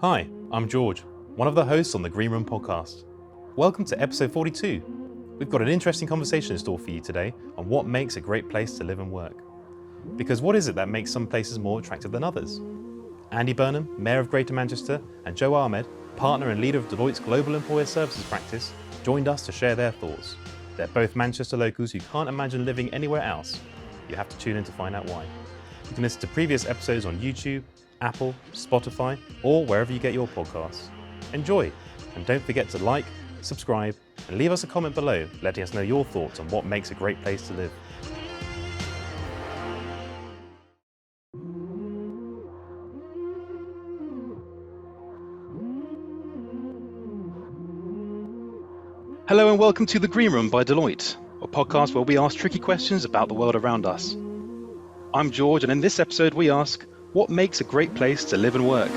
Hi, I'm George, one of the hosts on the Green Room podcast. Welcome to episode 42. We've got an interesting conversation in store for you today on what makes a great place to live and work. Because what is it that makes some places more attractive than others? Andy Burnham, Mayor of Greater Manchester, and Jo Ahmed, partner and leader of Deloitte's Global Employer Services practice, joined us to share their thoughts. They're both Manchester locals who can't imagine living anywhere else. You have to tune in to find out why. You can listen to previous episodes on YouTube, Apple, Spotify, or wherever you get your podcasts. Enjoy, and don't forget to like, subscribe, and leave us a comment below letting us know your thoughts on what makes a great place to live. Hello and welcome to The Green Room by Deloitte, a podcast where we ask tricky questions about the world around us. I'm George, and in this episode we ask, what makes a great place to live and work?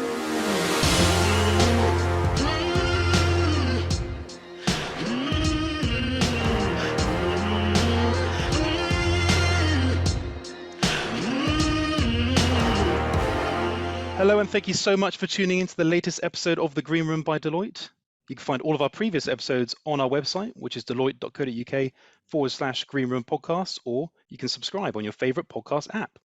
Hello, and thank you so much for tuning into the latest episode of The Green Room by Deloitte. You can find all of our previous episodes on our website, which is deloitte.co.uk/Green Room Podcasts, or you can subscribe on your favourite podcast app.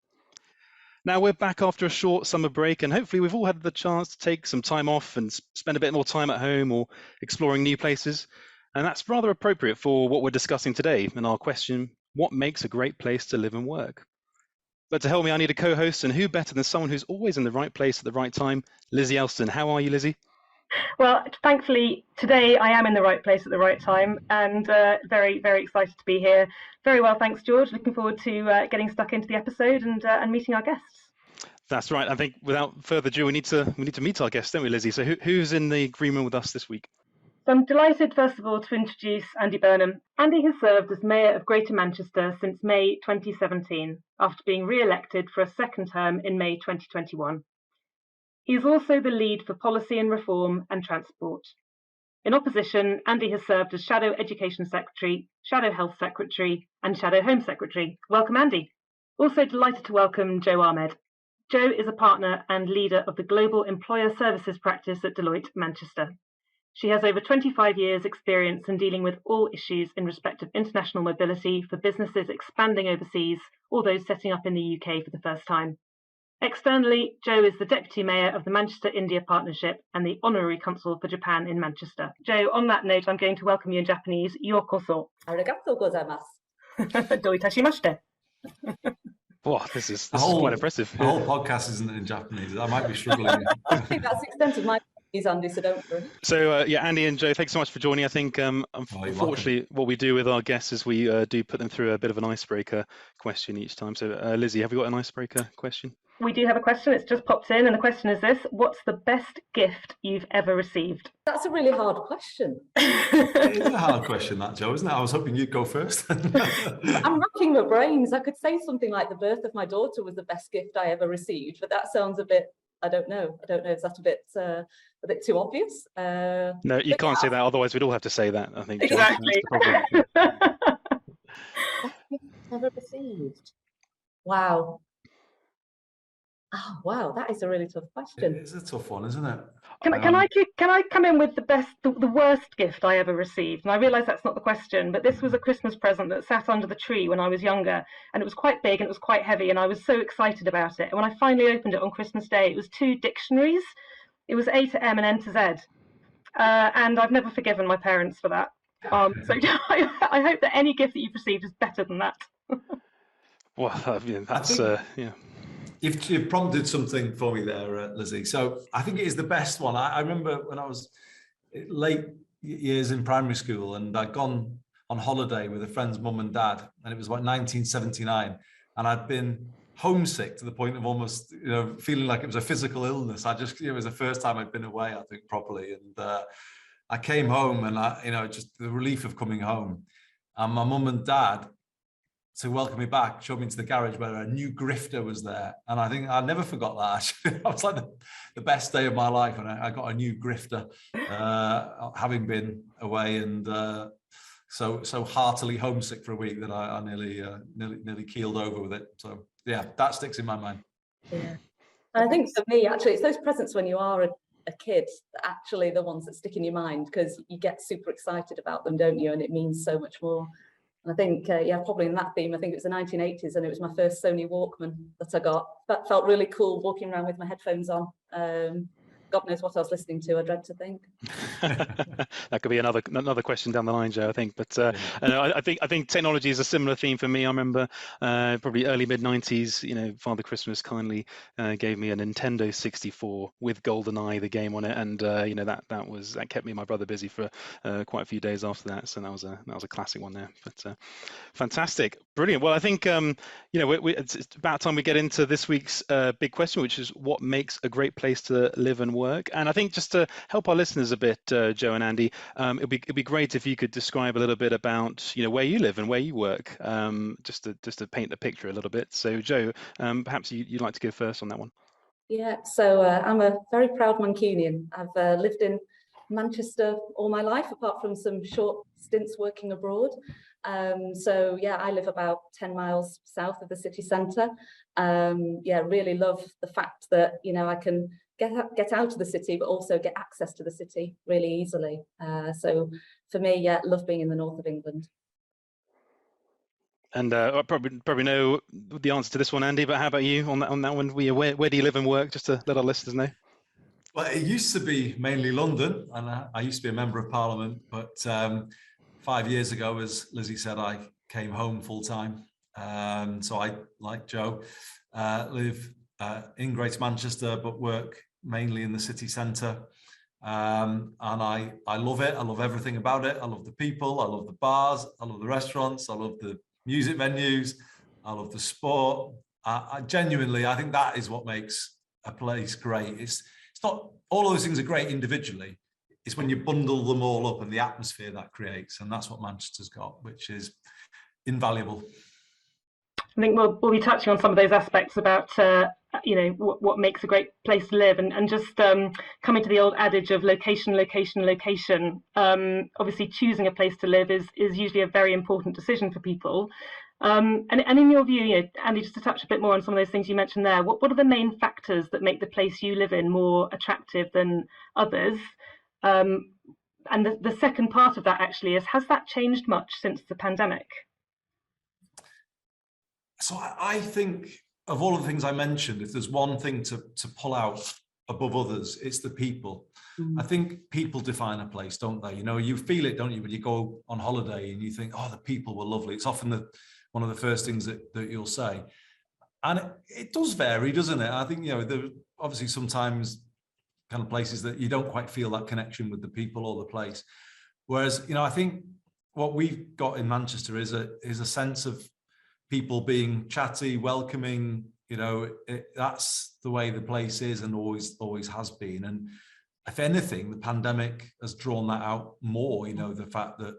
Now we're back after a short summer break, and hopefully we've all had the chance to take some time off and spend a bit more time at home or exploring new places. And that's rather appropriate for what we're discussing today and our question, what makes a great place to live and work? But to help me, I need a co-host, and who better than someone who's always in the right place at the right time, Lizzie Elston. How are you, Lizzie? Well, thankfully, today I am in the right place at the right time, and very, very excited to be here. Very well, thanks, George. Looking forward to getting stuck into the episode and meeting our guests. That's right. I think without further ado, we need to meet our guests, don't we, Lizzie? So who's in the Green Room with us this week? So I'm delighted, first of all, to introduce Andy Burnham. Andy has served as Mayor of Greater Manchester since May 2017, after being re-elected for a second term in May 2021. He is also the lead for policy and reform and transport. In opposition, Andy has served as Shadow Education Secretary, Shadow Health Secretary, and Shadow Home Secretary. Welcome, Andy. Also delighted to welcome Jo Ahmed. Jo is a partner and leader of the Global Employer Services practice at Deloitte, Manchester. She has over 25 years' experience in dealing with all issues in respect of international mobility for businesses expanding overseas or those setting up in the UK for the first time. Externally, Jo is the Deputy Mayor of the Manchester-India Partnership and the Honorary Consul for Japan in Manchester. Jo, on that note, I'm going to welcome you in Japanese. Yokoso. Arigatou gozaimasu. Do itashimashite. Wow, this is quite impressive. The whole podcast isn't in Japanese. I might be struggling. I think that's the extent of my Japanese, Andy, so don't worry. So Andy and Jo, thanks so much for joining. I think unfortunately what we do with our guests is we do put them through a bit of an icebreaker question each time. So Lizzie, have you got an icebreaker question? We do have a question. It's just popped in, and the question is this: what's the best gift you've ever received? That's a really hard question. It is a hard question, that, Jo, isn't it? I was hoping you'd go first. I'm racking my brains. I could say something like the birth of my daughter was the best gift I ever received, but that sounds a bit, I don't know if that's a bit too obvious. No, you can't say that, otherwise we'd all have to say that, I think. Exactly. Ever received? Wow. Oh, wow, that is a really tough question. It is a tough one, isn't it? Can I come in with the worst gift I ever received? And I realise that's not the question, but this was a Christmas present that sat under the tree when I was younger, and it was quite big and it was quite heavy, and I was so excited about it. And when I finally opened it on Christmas Day, it was 2 dictionaries. It was A to M and N to Z, and I've never forgiven my parents for that. So I hope that any gift that you've received is better than that. Well, I mean, that's yeah. You've prompted something for me there, Lizzie. So I think it is the best one. I remember when I was late years in primary school, and I'd gone on holiday with a friend's mum and dad, and it was about 1979, and I'd been homesick to the point of almost, feeling like it was a physical illness. It was the first time I'd been away, I think, properly, and I came home, and just the relief of coming home, and my mum and dad, to welcome me back, showed me into the garage where a new grifter was there. And I think I never forgot that, actually. That was like the best day of my life when I got a new grifter, having been away and so heartily homesick for a week that I nearly keeled over with it. So yeah, that sticks in my mind. Yeah. And I think for me, actually, it's those presents when you are a kid, actually the ones that stick in your mind, because you get super excited about them, don't you? And it means so much more. And I think, yeah, probably in that theme, I think it was the 1980s, and it was my first Sony Walkman that I got. That felt really cool, walking around with my headphones on. God knows what I was listening to, I dread to think. That could be another question down the line, Jo, I think. But I think technology is a similar theme for me. I remember probably early mid-90s, Father Christmas kindly gave me a Nintendo 64 with GoldenEye, the game on it, and that kept me and my brother busy for quite a few days after that. So that was a classic one there. But fantastic, brilliant. Well, I think it's about time we get into this week's big question, which is what makes a great place to live and work. And I think just to help our listeners a bit, Jo and Andy, it'd be great if you could describe a little bit about where you live and where you work, just to paint the picture a little bit. So Jo, perhaps you'd like to go first on that one. Yeah, so I'm a very proud Mancunian. I've lived in Manchester all my life, apart from some short stints working abroad. So yeah, I live about 10 miles south of the city centre. Yeah, really love the fact that I can get out of the city, but also get access to the city really easily. So for me, yeah, love being in the north of England. And I probably know the answer to this one, Andy. But how about you on that one? Where do you live and work? Just to let our listeners know. Well, it used to be mainly London, and I used to be a member of Parliament. But 5 years ago, as Lizzie said, I came home full time. So I, like Jo, live in Greater Manchester, but work mainly in the city centre. And I love it. I love everything about it. I love the people. I love the bars. I love the restaurants. I love the music venues. I love the sport. I genuinely, I think that is what makes a place great. It's not, all of those things are great individually. It's when you bundle them all up and the atmosphere that creates. And that's what Manchester's got, which is invaluable. I think we'll be touching on some of those aspects about what makes a great place to live, and just coming to the old adage of location. Obviously, choosing a place to live is usually a very important decision for people. And in your view, Andy, just to touch a bit more on some of those things you mentioned there, what are the main factors that make the place you live in more attractive than others? And the second part of that actually is, has that changed much since the pandemic? So I think of all of the things I mentioned, if there's one thing to pull out above others, it's the people. I think people define a place, don't they? You feel it, don't you, when you go on holiday and you think, oh, the people were lovely. It's often one of the first things that you'll say. And it does vary, doesn't it? I think, there are obviously sometimes kind of places that you don't quite feel that connection with the people or the place. Whereas, I think what we've got in Manchester is a sense of people being chatty, welcoming. That's the way the place is and always has been. And if anything, the pandemic has drawn that out more. The fact that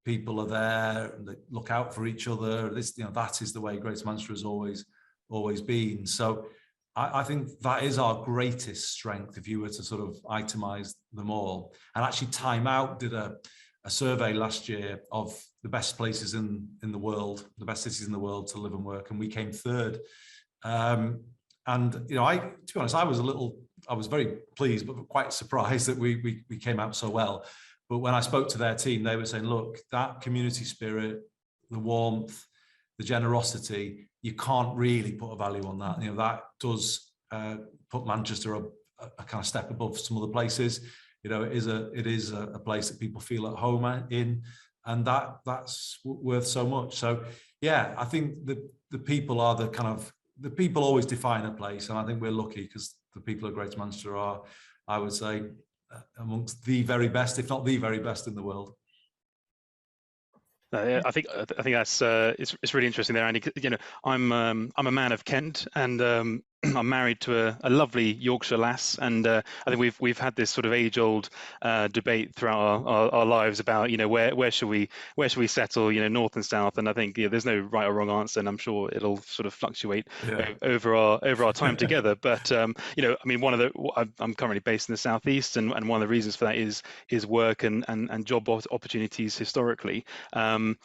people are there and they look out for each other. That is the way Greater Manchester has always been. So I think that is our greatest strength, if you were to sort of itemize them all. And actually, Time Out did a survey last year of the best places in the world, the best cities in the world to live and work, and we came third. And to be honest, I was very pleased, but quite surprised that we came out so well. But when I spoke to their team, they were saying, look, that community spirit, the warmth, the generosity, you can't really put a value on that. That does put Manchester a kind of step above some other places. It is a place that people feel at home in, and that's worth so much. So yeah, I think the people are the people always define a place, and I think we're lucky because the people of Greater Manchester are, I would say, amongst the very best, if not the very best in the world. I think that's it's really interesting there, Andy. I'm a man of Kent, and I'm married to a lovely Yorkshire lass, and I think we've had this sort of age-old debate throughout our lives about where should we settle, north and south, and I think there's no right or wrong answer, and I'm sure it'll sort of fluctuate over our time together. But I'm currently based in the southeast, and one of the reasons for that is work and job opportunities historically,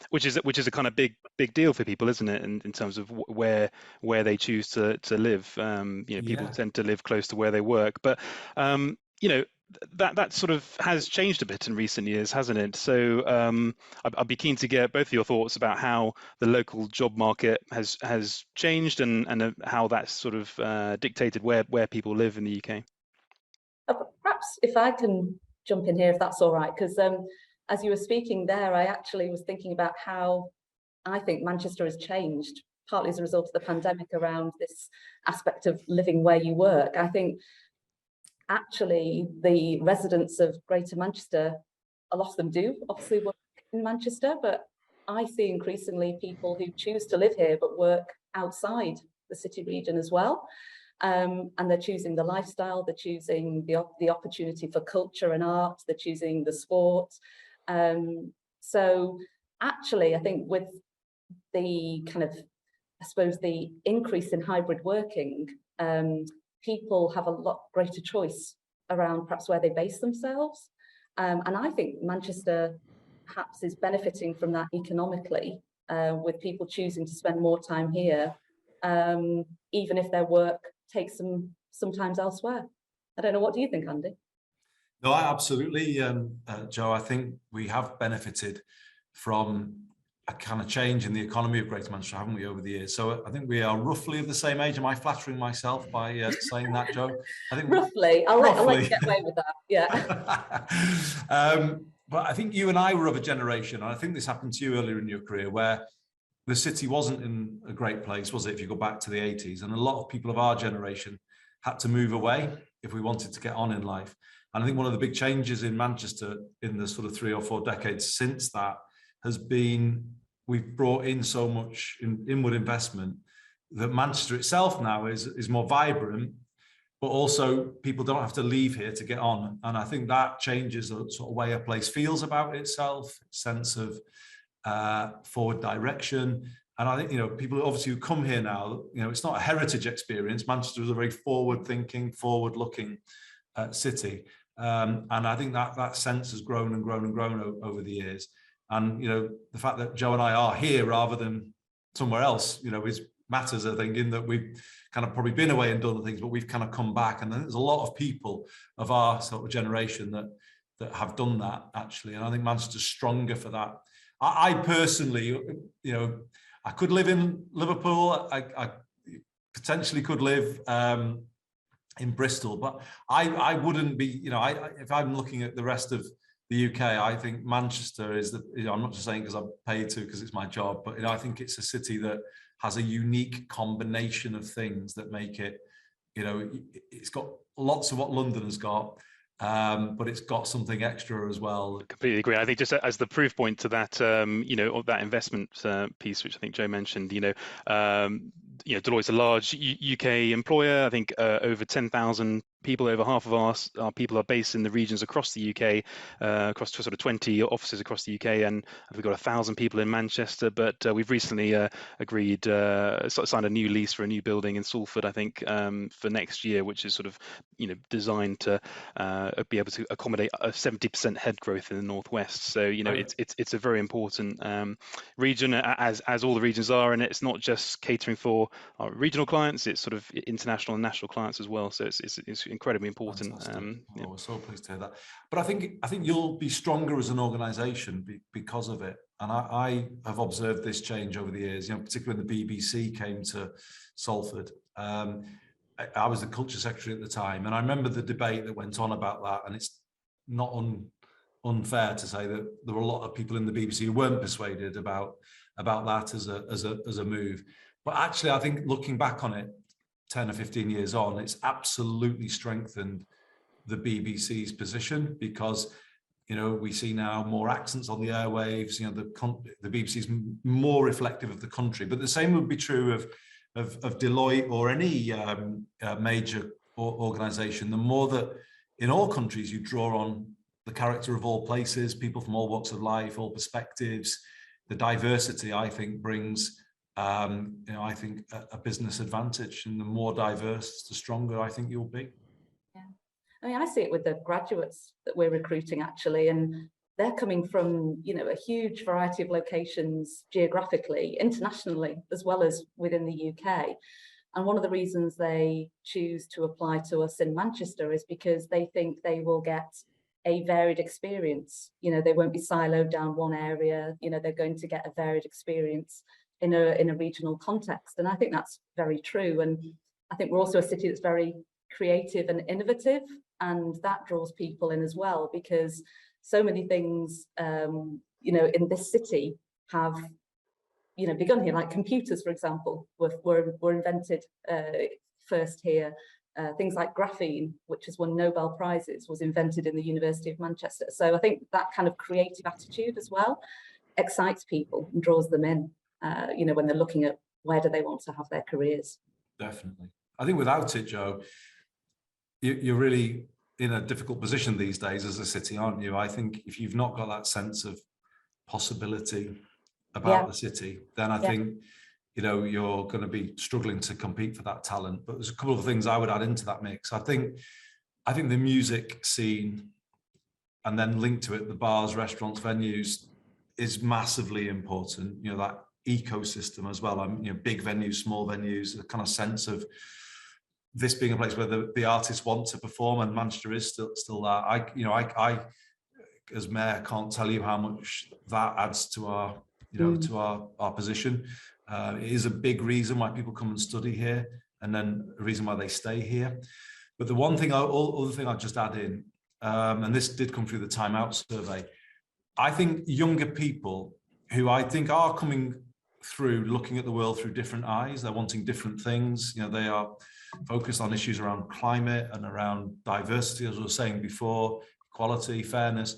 which is a kind of big deal for people, isn't it, in terms of where they choose to live. People tend to live close to where they work. But that sort of has changed a bit in recent years, hasn't it? So I'd be keen to get both of your thoughts about how the local job market has changed and how that's sort of dictated where people live in the UK. Perhaps if I can jump in here, if that's all right, because as you were speaking there, I actually was thinking about how I think Manchester has changed, partly as a result of the pandemic, around this aspect of living where you work. I think actually the residents of Greater Manchester, a lot of them do obviously work in Manchester, but I see increasingly people who choose to live here but work outside the city region as well. And they're choosing the lifestyle, they're choosing the opportunity for culture and art, they're choosing the sport. So actually, I think with the kind of, I suppose, the increase in hybrid working, people have a lot greater choice around perhaps where they base themselves. And I think Manchester perhaps is benefiting from that economically, with people choosing to spend more time here, even if their work takes them sometimes elsewhere. I don't know, what do you think, Andy? No, absolutely, Jo. I think we have benefited from a kind of change in the economy of Greater Manchester, haven't we, over the years? So I think we are roughly of the same age. Am I flattering myself by saying that, Jo? I think roughly. I'll let you get away with that. Yeah. But I think you and I were of a generation, and I think this happened to you earlier in your career, where the city wasn't in a great place, was it, if you go back to the 80s? And a lot of people of our generation had to move away if we wanted to get on in life. And I think one of the big changes in Manchester in the sort of 3 or 4 decades since that has been, we've brought in so much inward investment that Manchester itself now is more vibrant, but also people don't have to leave here to get on. And I think that changes the sort of way a place feels about itself, sense of forward direction. And I think, people obviously who come here now, it's not a heritage experience. Manchester is a very forward-thinking, forward-looking city. And I think that sense has grown and grown and grown over the years. And, the fact that Jo and I are here rather than somewhere else, matters, I think, in that we've kind of probably been away and done things, but we've kind of come back. And there's a lot of people of our sort of generation that have done that, actually. And I think Manchester's stronger for that. I personally, I could live in Liverpool. I potentially could live in Bristol, but I wouldn't be, if I'm looking at the rest of the UK, I think Manchester is I'm not just saying because I'm paid to, because it's my job, but I think it's a city that has a unique combination of things that make it, it's got lots of what London has got, but it's got something extra as well. Completely agree. I think just as the proof point to that, of that investment piece, which I think Jo mentioned, Deloitte's a large UK employer. I think over 10,000 people, over half of our people are based in the regions across the UK, across sort of 20 offices across the UK, and we've got 1,000 people in Manchester. But we've recently signed a new lease for a new building in Salford, I think, for next year, which is sort of designed to be able to accommodate a 70% head growth in the northwest. So it's a very important region, as all the regions are, and it's not just catering for our regional clients; it's sort of international and national clients as well. So it's incredibly important. We're so pleased to hear that. But I think you'll be stronger as an organisation because of it. And I have observed this change over the years. Particularly when the BBC came to Salford. I was the culture secretary at the time, and I remember the debate that went on about that. And it's not unfair to say that there were a lot of people in the BBC who weren't persuaded about that as a move. But actually, I think looking back on it, 10 or 15 years on, it's absolutely strengthened the BBC's position, because we see now more accents on the airwaves. The BBC's more reflective of the country. But the same would be true of Deloitte or any major organisation. The more that in all countries you draw on the character of all places, people from all walks of life, all perspectives, the diversity, I think, brings I think a business advantage. And the more diverse, the stronger I think you'll be. Yeah, I mean, I see it with the graduates that we're recruiting, actually, and they're coming from a huge variety of locations geographically, internationally, as well as within the UK. And one of the reasons they choose to apply to us in Manchester is because they think they will get a varied experience. You know, they won't be siloed down one area. You know, they're going to get a varied experience in a regional context. And I think that's very true. And I think we're also a city that's very creative and innovative, and that draws people in as well, because so many things, you know, in this city have, you know, begun here, like computers, for example, were invented first here. Things like graphene, which has won Nobel Prizes, was invented in the University of Manchester. So I think that kind of creative attitude as well excites people and draws them in, you know, when they're looking at where do they want to have their careers. Definitely. I think without it, Jo, you're really in a difficult position these days as a city, aren't you? I think if you've not got that sense of possibility about the city, then I think, you know, you're going to be struggling to compete for that talent. But there's a couple of things I would add into that mix. I think the music scene, and then linked to it, the bars, restaurants, venues, is massively important. You know, that ecosystem as well. You know, big venues, small venues, a kind of sense of this being a place where the artists want to perform, and Manchester is still that. I as mayor can't tell you how much that adds to our, you know, to our position. It is a big reason why people come and study here, and then a reason why they stay here. But the one thing, other thing I'd just add in, and this did come through the Time Out survey, I think younger people who I think are coming through looking at the world through different eyes, they're wanting different things. You know, they are focused on issues around climate and around diversity, as I was saying before, equality, fairness.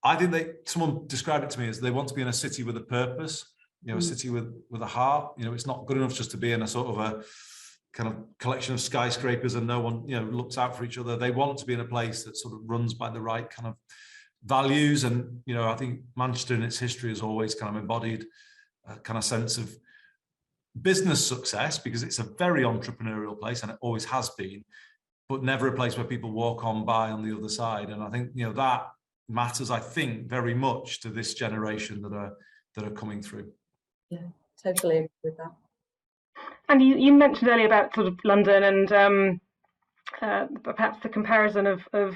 I think someone described it to me as they want to be in a city with a purpose. You know, a city with a heart. You know, it's not good enough just to be in a sort of a kind of collection of skyscrapers and no one, you know, looks out for each other. They want to be in a place that sort of runs by the right kind of values. And, you know, I think Manchester in its history has always kind of embodied a kind of sense of business success, because it's a very entrepreneurial place, and it always has been, but never a place where people walk on by on the other side. And I think, you know, that matters, I think, very much to this generation that are coming through. Yeah, totally agree with that. And you mentioned earlier about sort of London and perhaps the comparison of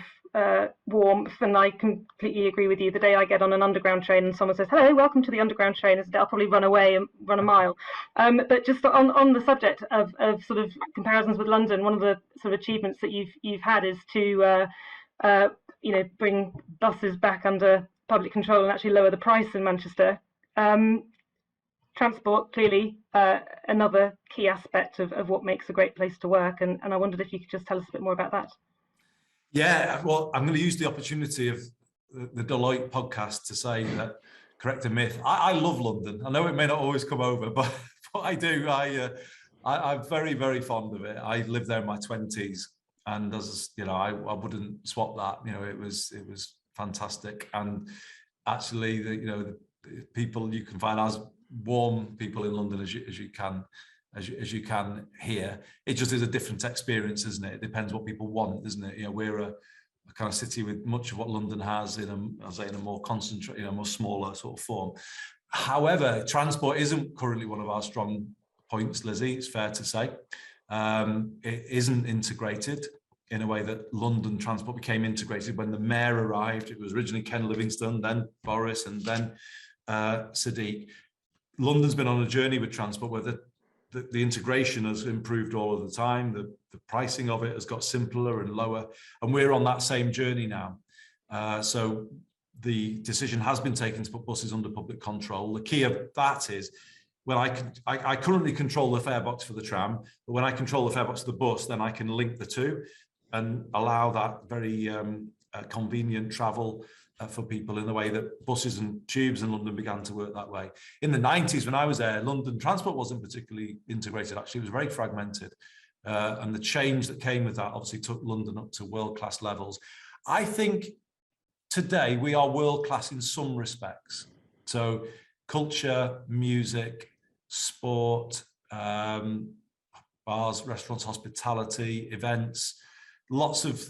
warmth, and I completely agree with you. The day I get on an underground train and someone says, "Hello, welcome to the underground train," I'll probably run away and run a mile. But just on the subject of sort of comparisons with London, one of the sort of achievements that you've had is to you know, bring buses back under public control and actually lower the price in Manchester. Transport, clearly another key aspect of what makes a great place to work, and I wondered if you could just tell us a bit more about that. Yeah, well, I'm going to use the opportunity of the Deloitte podcast to say that, correct a myth. I love London. I know it may not always come over, but I do. I'm very, very fond of it. I lived there in my 20s, and as you know, I wouldn't swap that. You know, it was fantastic, and actually, the people you can find as warm people in London as you can here. It just is a different experience, isn't it? It depends what people want, isn't it? You know, we're a kind of city with much of what London has in a more concentrated, more smaller sort of form. However, transport isn't currently one of our strong points, Lizzie, it's fair to say. It isn't integrated in a way that London transport became integrated when the mayor arrived. It was originally Ken Livingstone, then Boris, and then Sadiq. London's been on a journey with transport where the integration has improved all of the time. The pricing of it has got simpler and lower, and we're on that same journey now. So the decision has been taken to put buses under public control. The key of that is when I currently control the fare box for the tram, but when I control the fare box for the bus, then I can link the two and allow that very convenient travel for people in the way that buses and tubes in London began to work that way. In the 90s, when I was there, London transport wasn't particularly integrated. Actually, it was very fragmented. And the change that came with that obviously took London up to world-class levels. I think today we are world-class in some respects. So culture, music, sport, bars, restaurants, hospitality, events, lots of,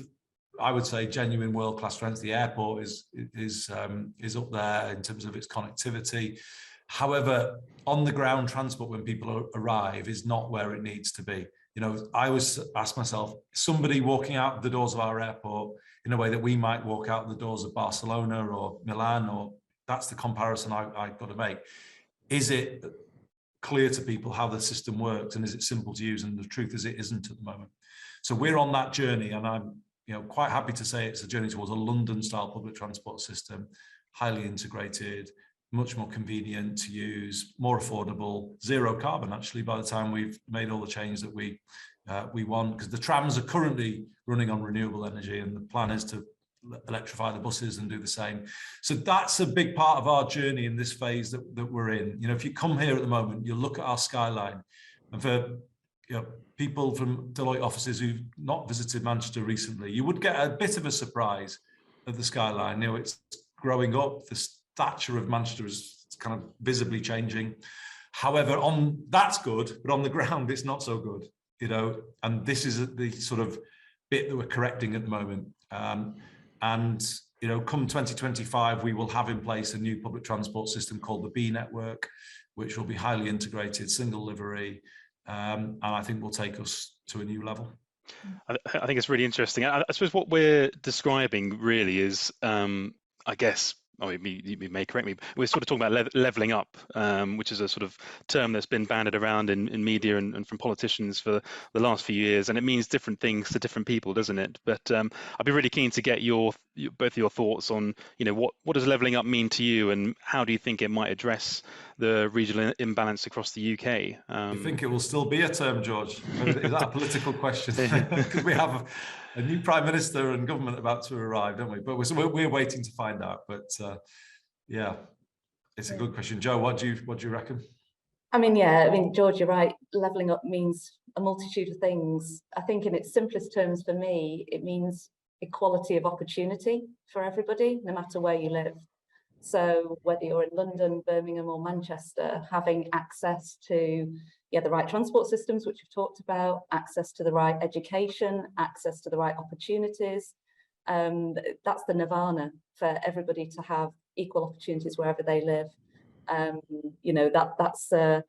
I would say, genuine world-class strengths. The airport is up there in terms of its connectivity. However, on the ground transport when people arrive is not where it needs to be. I always ask myself, somebody walking out the doors of our airport in a way that we might walk out the doors of Barcelona or Milan, or that's the comparison I've got to make. Is it clear to people how the system works, and is it simple to use? And the truth is, it isn't at the moment. So we're on that journey, and I'm quite happy to say it's a journey towards a London-style public transport system, highly integrated, much more convenient to use, more affordable, zero carbon, actually, by the time we've made all the change that we want, because the trams are currently running on renewable energy, and the plan is to electrify the buses and do the same. So that's a big part of our journey in this phase that we're in. If you come here at the moment, you'll look at our skyline, and for people from Deloitte offices who've not visited Manchester recently, you would get a bit of a surprise at the skyline. It's growing up, the stature of Manchester is kind of visibly changing. However, that's good, but on the ground, it's not so good, and this is the sort of bit that we're correcting at the moment. And come 2025, we will have in place a new public transport system called the B network, which will be highly integrated, single livery, and I think will take us to a new level. I think it's really interesting. I suppose what we're describing really is, I guess, you may correct me, we're sort of talking about levelling up, which is a sort of term that's been bandied around in media and from politicians for the last few years, and it means different things to different people, doesn't it? But I'd be really keen to get both of your thoughts on, what does levelling up mean to you, and how do you think it might address the regional imbalance across the UK? You think it will still be a term, George? Is that a political question? Because we have a new Prime Minister and government about to arrive, don't we? But we're waiting to find out. But yeah, it's a good question. Jo, what do you reckon? George, you're right. Levelling up means a multitude of things. I think in its simplest terms for me, it means equality of opportunity for everybody, no matter where you live. So whether you're in London, Birmingham or Manchester, having access to the right transport systems, which we've talked about, access to the right education, access to the right opportunities, that's the nirvana for everybody to have equal opportunities wherever they live. That's a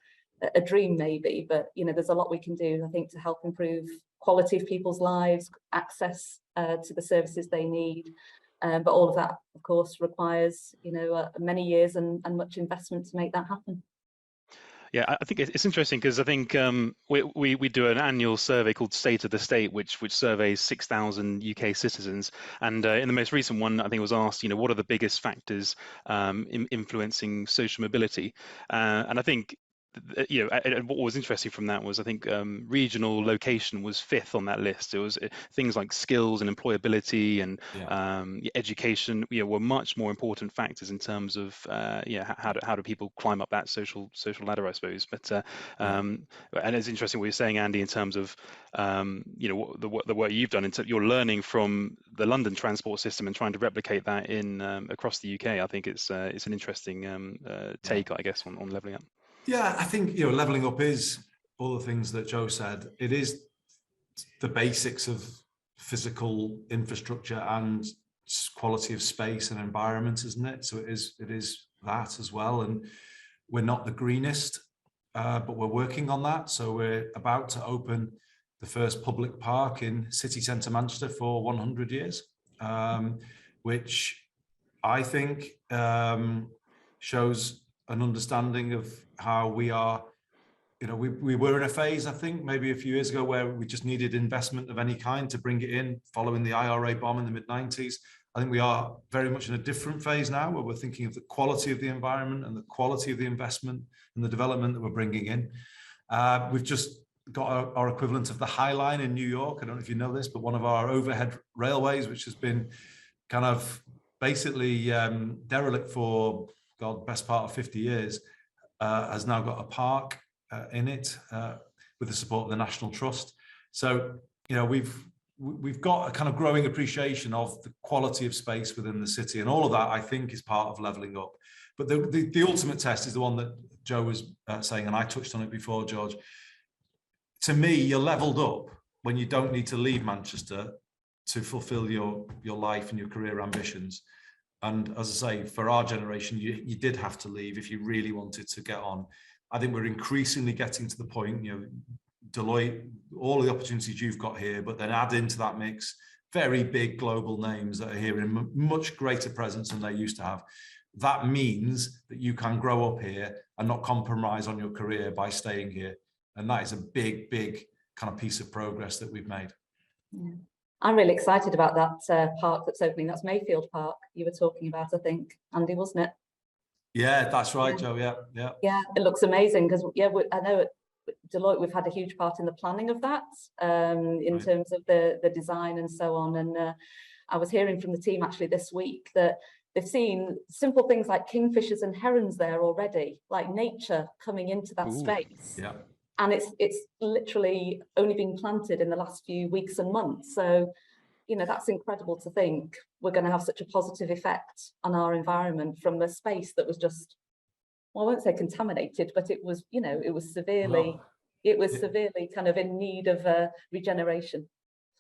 dream maybe, but there's a lot we can do, I think, to help improve quality of people's lives, access to the services they need. But all of that, of course, requires many years and much investment to make that happen. Yeah, I think it's interesting because I think we do an annual survey called State of the State, which surveys 6,000 UK citizens, and in the most recent one, I think it was asked, what are the biggest factors influencing social mobility, and I think. And what was interesting from that was I think regional location was fifth on that list. It was things like skills and employability and education were much more important factors in terms of how do people climb up that social ladder, I suppose. But and it's interesting what you're saying, Andy, in terms of the work you've done. You're learning from the London transport system and trying to replicate that in across the UK. I think it's an interesting take, I guess, on levelling up. Yeah, I think levelling up is all the things that Jo said. It is the basics of physical infrastructure and quality of space and environment, isn't it? So it is that as well. And we're not the greenest, but we're working on that. So we're about to open the first public park in city centre Manchester for 100 years, which I think shows an understanding of how we are. We were in a phase, I think, maybe a few years ago where we just needed investment of any kind to bring it in following the IRA bomb in the mid-90s. I think we are very much in a different phase now where we're thinking of the quality of the environment and the quality of the investment and the development that we're bringing in. We've just got our equivalent of the High Line in New York. I don't know if you know this, but one of our overhead railways, which has been kind of basically derelict for best part of 50 years, has now got a park in it with the support of the National Trust. So, we've got a kind of growing appreciation of the quality of space within the city, and all of that, I think, is part of levelling up. But the ultimate test is the one that Jo was saying, and I touched on it before, George. To me, you're levelled up when you don't need to leave Manchester to fulfil your life and your career ambitions. And as I say, for our generation, you did have to leave if you really wanted to get on. I think we're increasingly getting to the point, Deloitte, all of the opportunities you've got here, but then add into that mix very big global names that are here in much greater presence than they used to have. That means that you can grow up here and not compromise on your career by staying here. And that is a big, big kind of piece of progress that we've made. Yeah. I'm really excited about that park that's opening. That's Mayfield Park you were talking about, I think, Andy, wasn't it? Yeah, that's right, Jo. Yeah. Yeah, it looks amazing because I know at Deloitte we've had a huge part in the planning of that, in terms of the design and so on. And I was hearing from the team actually this week that they've seen simple things like kingfishers and herons there already, like nature coming into that space. Yeah. And it's literally only been planted in the last few weeks and months. So, that's incredible to think we're going to have such a positive effect on our environment from a space that was just, well, I won't say contaminated, but it was, it was severely kind of in need of regeneration.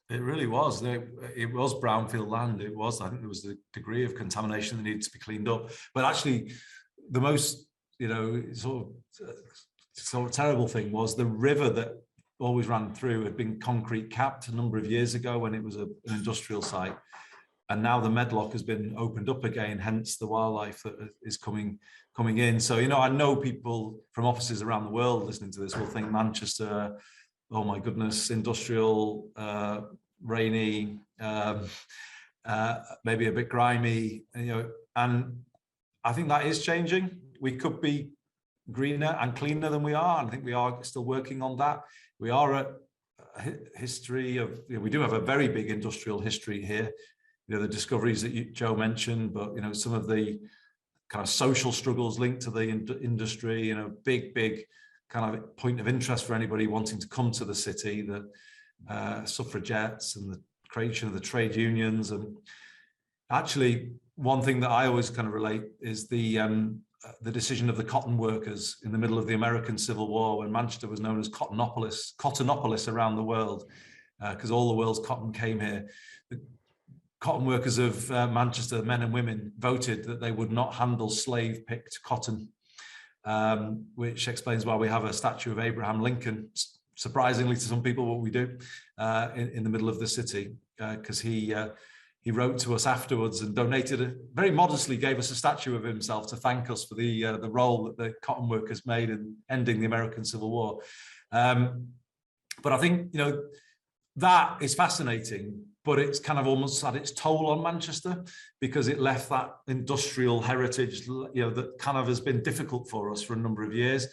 It really was. It was brownfield land. It was, I think there was a degree of contamination that needed to be cleaned up. But actually, the most, sort of terrible thing was the river that always ran through had been concrete capped a number of years ago when it was an industrial site. And now the Medlock has been opened up again, hence the wildlife that is coming in. So, I know people from offices around the world listening to this will think Manchester, oh my goodness, industrial, rainy, maybe a bit grimy, and I think that is changing. We could be greener and cleaner than we are. And I think we are still working on that. We are a history of, we do have a very big industrial history here. The discoveries that Jo mentioned, but some of the kind of social struggles linked to the industry, big kind of point of interest for anybody wanting to come to the city, the suffragettes and the creation of the trade unions. And actually, one thing that I always kind of relate is the decision of the cotton workers in the middle of the American Civil War, when Manchester was known as Cottonopolis around the world, because all the world's cotton came here. The cotton workers of Manchester, men and women, voted that they would not handle slave-picked cotton, which explains why we have a statue of Abraham Lincoln, surprisingly to some people, what we do, in the middle of the city, because he wrote to us afterwards and very modestly gave us a statue of himself to thank us for the role that the cotton workers made in ending the American Civil War. But I think, that is fascinating, but it's kind of almost had its toll on Manchester because it left that industrial heritage, that kind of has been difficult for us for a number of years.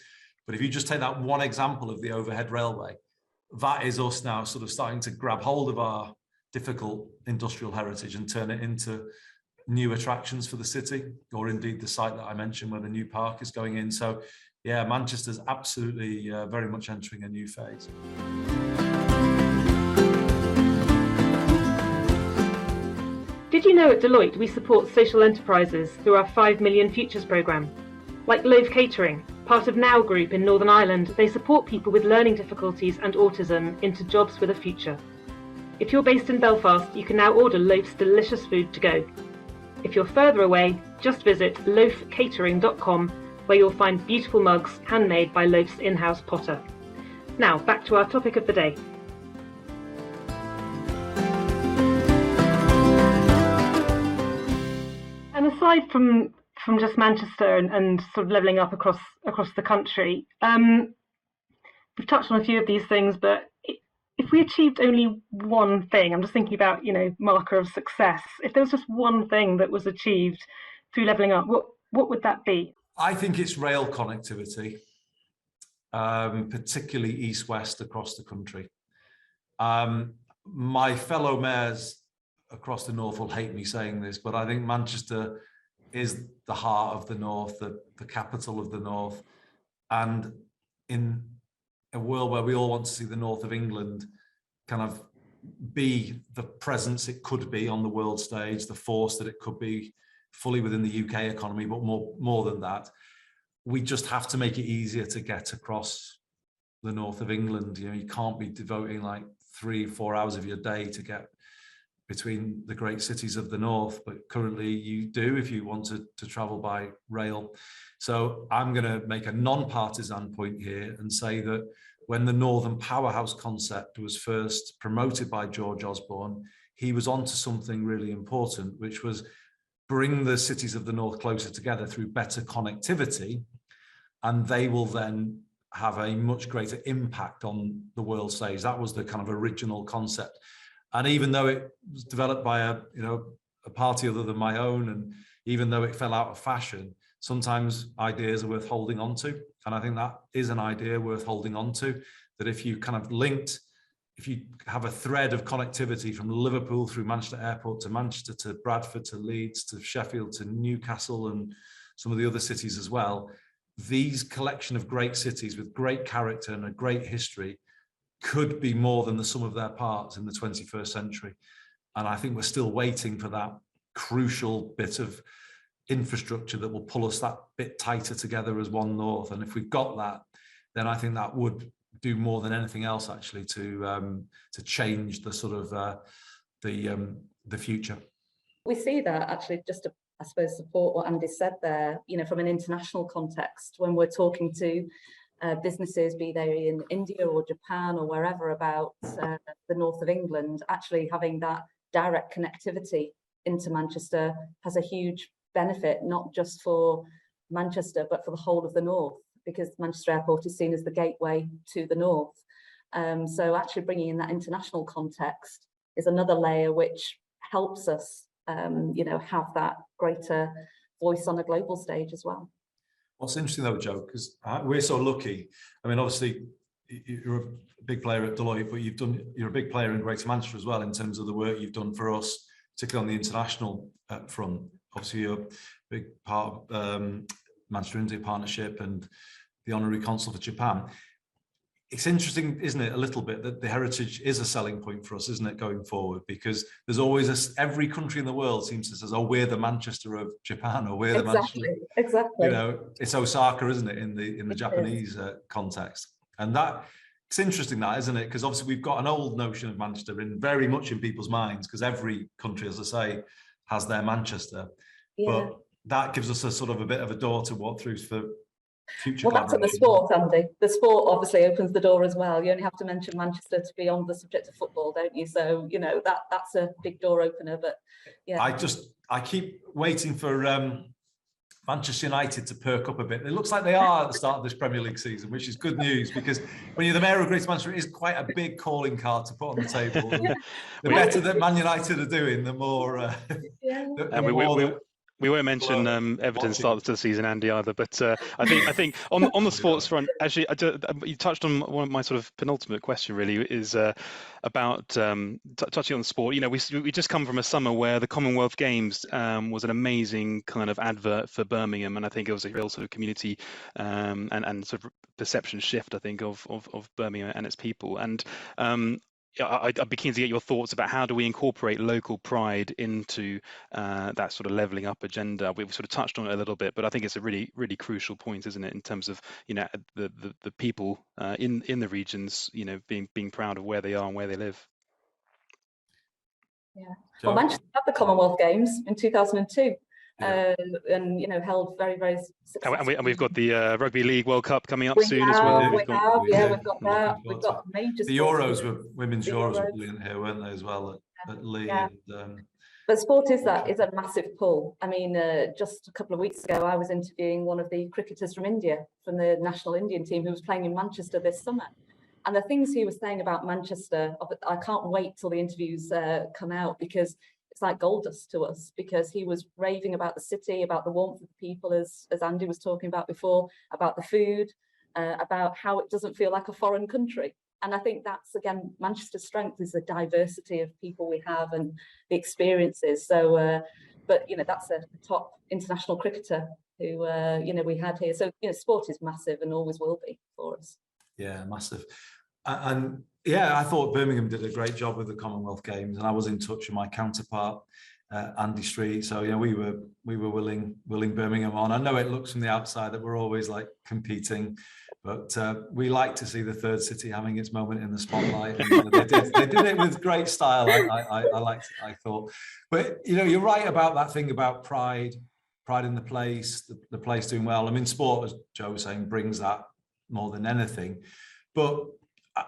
But if you just take that one example of the overhead railway, that is us now sort of starting to grab hold of our difficult industrial heritage and turn it into new attractions for the city, or indeed the site that I mentioned where the new park is going in. So yeah, Manchester's absolutely very much entering a new phase. Did you know at Deloitte we support social enterprises through our 5 Million Futures programme? Like Loaf Catering, part of Now Group in Northern Ireland, they support people with learning difficulties and autism into jobs with a future. If you're based in Belfast, you can now order Loaf's delicious food to go. If you're further away, just visit loafcatering.com, where you'll find beautiful mugs handmade by Loaf's in-house potter. Now, back to our topic of the day. And aside from just Manchester and sort of levelling up across the country, we've touched on a few of these things, but if we achieved only one thing, I'm just thinking about, marker of success. If there was just one thing that was achieved through levelling up, what would that be? I think it's rail connectivity, particularly east-west across the country. My fellow mayors across the north will hate me saying this, but I think Manchester is the heart of the north, the capital of the north. And in a world where we all want to see the north of England kind of be the presence it could be on the world stage, the force that it could be fully within the UK economy, but more than that, we just have to make it easier to get across the north of England. You can't be devoting like 3-4 hours of your day to get between the great cities of the north, but currently you do if you want to travel by rail. So I'm going to make a non-partisan point here and say that when the Northern Powerhouse concept was first promoted by George Osborne, he was onto something really important, which was bring the cities of the North closer together through better connectivity, and they will then have a much greater impact on the world stage. That was the kind of original concept. And even though it was developed by a party other than my own, and even though it fell out of fashion, sometimes ideas are worth holding on to. And I think that is an idea worth holding on to, that if you kind of if you have a thread of connectivity from Liverpool through Manchester Airport to Manchester to Bradford to Leeds to Sheffield to Newcastle and some of the other cities as well, these collection of great cities with great character and a great history could be more than the sum of their parts in the 21st century. And I think we're still waiting for that crucial bit of infrastructure that will pull us that bit tighter together as one North. And if we've got that, then I think that would do more than anything else actually to change the sort of the future. We see that actually, just to, I suppose, support what Andy said there, from an international context, when we're talking to businesses, be they in India or Japan or wherever, about the north of England, actually having that direct connectivity into Manchester has a huge benefit, not just for Manchester, but for the whole of the north, because Manchester Airport is seen as the gateway to the north. So actually bringing in that international context is another layer which helps us have that greater voice on a global stage as well. What's interesting though, Jo, because we're so lucky. I mean, obviously you're a big player at Deloitte, but you're a big player in Greater Manchester as well in terms of the work you've done for us, particularly on the international front. Obviously you're a big part of Manchester India Partnership and the Honorary Consul for Japan. It's interesting, isn't it, a little bit, that the heritage is a selling point for us, isn't it, going forward? Because there's always every country in the world seems to say, oh, we're the Manchester of Japan, or we're the Manchester. Exactly. It's Osaka, isn't it, in the Japanese context? And it's interesting, that, isn't it? Because obviously we've got an old notion of Manchester very much in people's minds, because every country, as I say, has their Manchester. Yeah. But that gives us a sort of a bit of a door to walk through for future. Well, back to the sport, Andy. The sport obviously opens the door as well. You only have to mention Manchester to be on the subject of football, don't you? So that's a big door opener. But yeah, I keep waiting for Manchester United to perk up a bit. It looks like they are at the start of this Premier League season, which is good news, because when you're the mayor of Greater Manchester, it is quite a big calling card to put on the table. The better that Man United are doing, the more. We won't mention Everton's start to the season, Andy, either. But I think on the sports front, actually, you touched on one of my sort of penultimate question. Really, is about touching on the sport. We just come from a summer where the Commonwealth Games was an amazing kind of advert for Birmingham, and I think it was a real sort of community and sort of perception shift, I think, of Birmingham and its people. And I'd be keen to get your thoughts about how do we incorporate local pride into that sort of levelling up agenda. We've sort of touched on it a little bit, but I think it's a really, really crucial point, isn't it, in terms of the people in the regions, being proud of where they are and where they live. Yeah. Well, Manchester had the Commonwealth Games in 2002. Yeah. And held very, very successfully. And we've got the Rugby League World Cup coming up soon as well. We've got that. We've got major. The Euros women's Euros were brilliant here, weren't they, as well, at Lee? Yeah. And, but sport is a massive pull. I mean, just a couple of weeks ago, I was interviewing one of the cricketers from India, from the national Indian team, who was playing in Manchester this summer. And the things he was saying about Manchester, I can't wait till the interviews come out, because it's like gold dust to us, because he was raving about the city, about the warmth of the people, as Andy was talking about before, about the food, about how it doesn't feel like a foreign country. And I think that's, again, Manchester's strength is the diversity of people we have and the experiences. So, but that's a top international cricketer who we had here. So sport is massive and always will be for us. Yeah, massive. And yeah, I thought Birmingham did a great job with the Commonwealth Games, and I was in touch with my counterpart, Andy Street. So we were willing Birmingham on. I know it looks from the outside that we're always like competing, but we like to see the third city having its moment in the spotlight. And, they did it with great style. I thought, but you're right about that thing about pride in the place, the place doing well. I mean, sport, as Jo was saying, brings that more than anything. But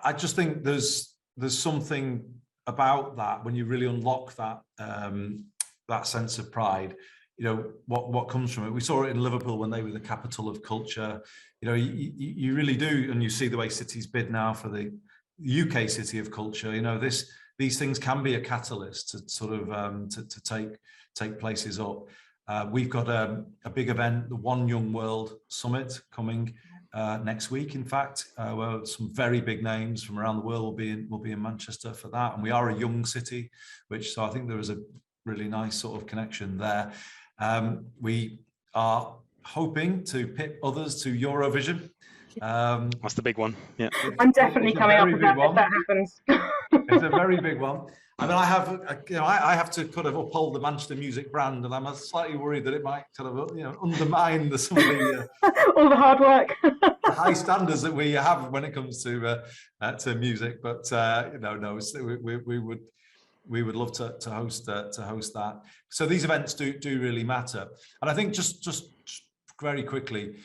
I just think there's something about that when you really unlock that that sense of pride. You know, what comes from it. We saw it in Liverpool when they were the capital of culture. You know, you really do, and you see the way cities bid now for the UK city of culture. You know, these things can be a catalyst to sort of to take places up. We've got a big event, the One Young World Summit, coming next week. In fact, where some very big names from around the world will be in Manchester for that. And we are a young city, so I think there is a really nice sort of connection there. We are hoping to pit others to Eurovision. That's the big one. Yeah, I'm definitely coming up with that if that happens. It's a very big one. I mean, I have to kind of uphold the Manchester music brand, and I'm slightly worried that it might kind of, undermine some of the all the hard work, high standards that we have when it comes to music. But no, we would love to host that. So these events do really matter, and I think just very quickly,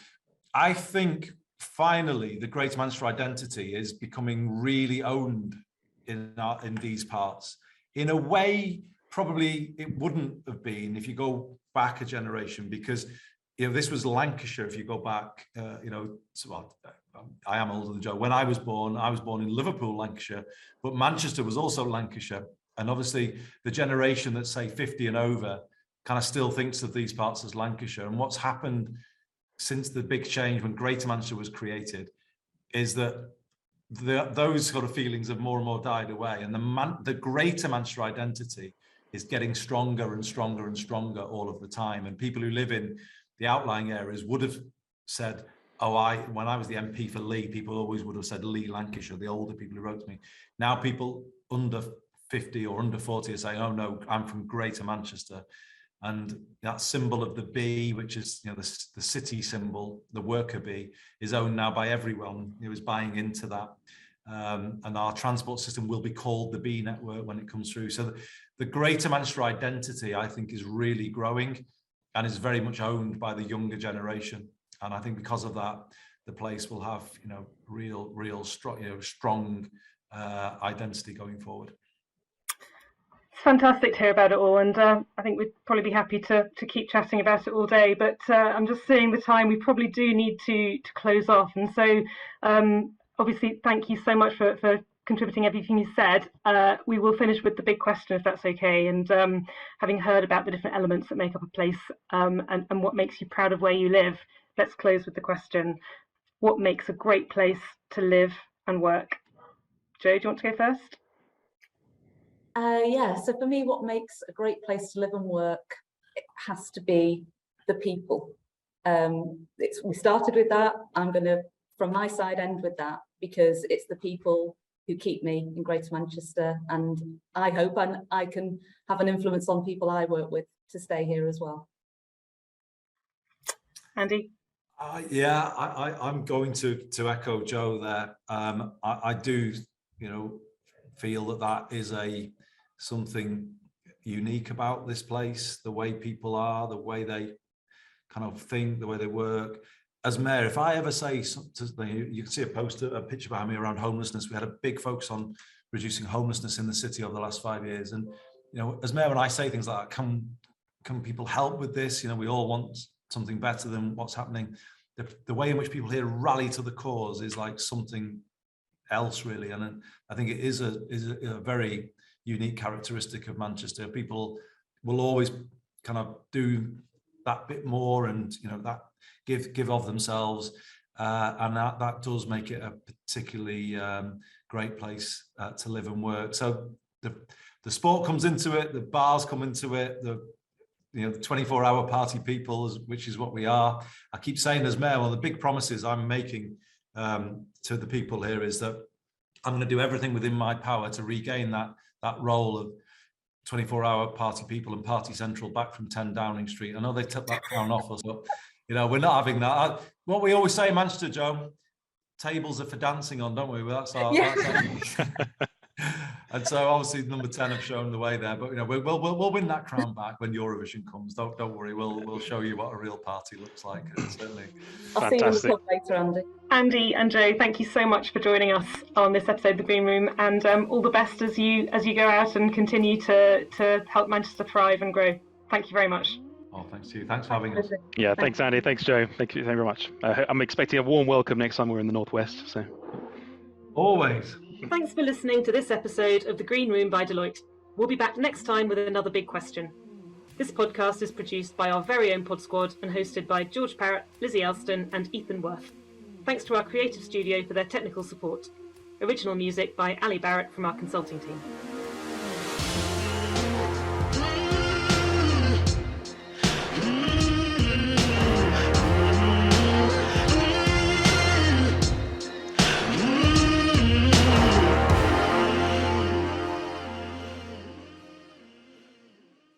I think finally the Greater Manchester identity is becoming really owned in these parts in a way probably it wouldn't have been if you go back a generation, because this was Lancashire. If you go back, I am older than Jo. When I was born in Liverpool, Lancashire, but Manchester was also Lancashire. And obviously the generation that's, say, 50 and over kind of still thinks of these parts as Lancashire. And what's happened since the big change when Greater Manchester was created is that those sort of feelings have more and more died away. And the Greater Manchester identity is getting stronger and stronger and stronger all of the time. And people who live in the outlying areas would have said, when I was the MP for Lee, people always would have said Lee, Lancashire, the older people who wrote to me. Now people under 50 or under 40 are saying, oh no, I'm from Greater Manchester. And that symbol of the bee, which is the city symbol, the worker bee, is owned now by everyone who is buying into that. And our transport system will be called the bee network when it comes through. So the Greater Manchester identity, I think, is really growing and is very much owned by the younger generation. And I think because of that, the place will have real strong identity going forward. It's fantastic to hear about it all, and I think we'd probably be happy to keep chatting about it all day, but I'm just seeing the time. We probably do need to close off, and so obviously thank you so much for contributing everything you said. We will finish with the big question, if that's okay, and having heard about the different elements that make up a place and what makes you proud of where you live, let's close with the question: what makes a great place to live and work? Jo, do you want to go first? So for me, what makes a great place to live and work, it has to be the people. We started with that. I'm going to, from my side, end with that, because it's the people who keep me in Greater Manchester, and I hope I can have an influence on people I work with to stay here as well. Andy? I'm going to echo Jo there. I do, feel that is something unique about this place, the way people are, the way they kind of think, the way they work. As mayor, if I ever say something, you can see a picture behind me around homelessness. We had a big focus on reducing homelessness in the city over the last 5 years. And, as mayor, when I say things like that, can people help with this? We all want something better than what's happening. The way in which people here rally to the cause is like something else, really. And I think it is a very unique characteristic of Manchester. People will always kind of do that bit more, and that give of themselves, and that does make it a particularly great place to live and work. So the sport comes into it, the bars come into it, the 24-hour party people, which is what we are. I keep saying as mayor, one of the big promises I'm making to the people here is that I'm going to do everything within my power to regain that role of 24-hour party people and Party Central back from 10 Downing Street. I know they took that down off us, but we're not having that. What we always say in Manchester, Jo, tables are for dancing on, don't we? Well, that's our And so obviously number 10 have shown the way there, but we'll win that crown back when Eurovision comes. Don't worry, we'll show you what a real party looks like. Certainly. I'll see you in the Fantastic. club later, Andy. Andy and Jo, thank you so much for joining us on this episode of The Green Room, and all the best as you go out and continue to help Manchester thrive and grow. Thank you very much. Oh, thanks to you. Thanks for having us. Yeah, thanks Andy, thanks Jo, thank you very much. I'm expecting a warm welcome next time we're in the Northwest. So Always. Thanks for listening to this episode of The Green Room by Deloitte. We'll be back next time with another big question. This podcast is produced by our very own pod squad and hosted by George Parrett, Lizzie Elston and Ethan Worth. Thanks to our creative studio for their technical support. Original music by Ali Barrett from our consulting team.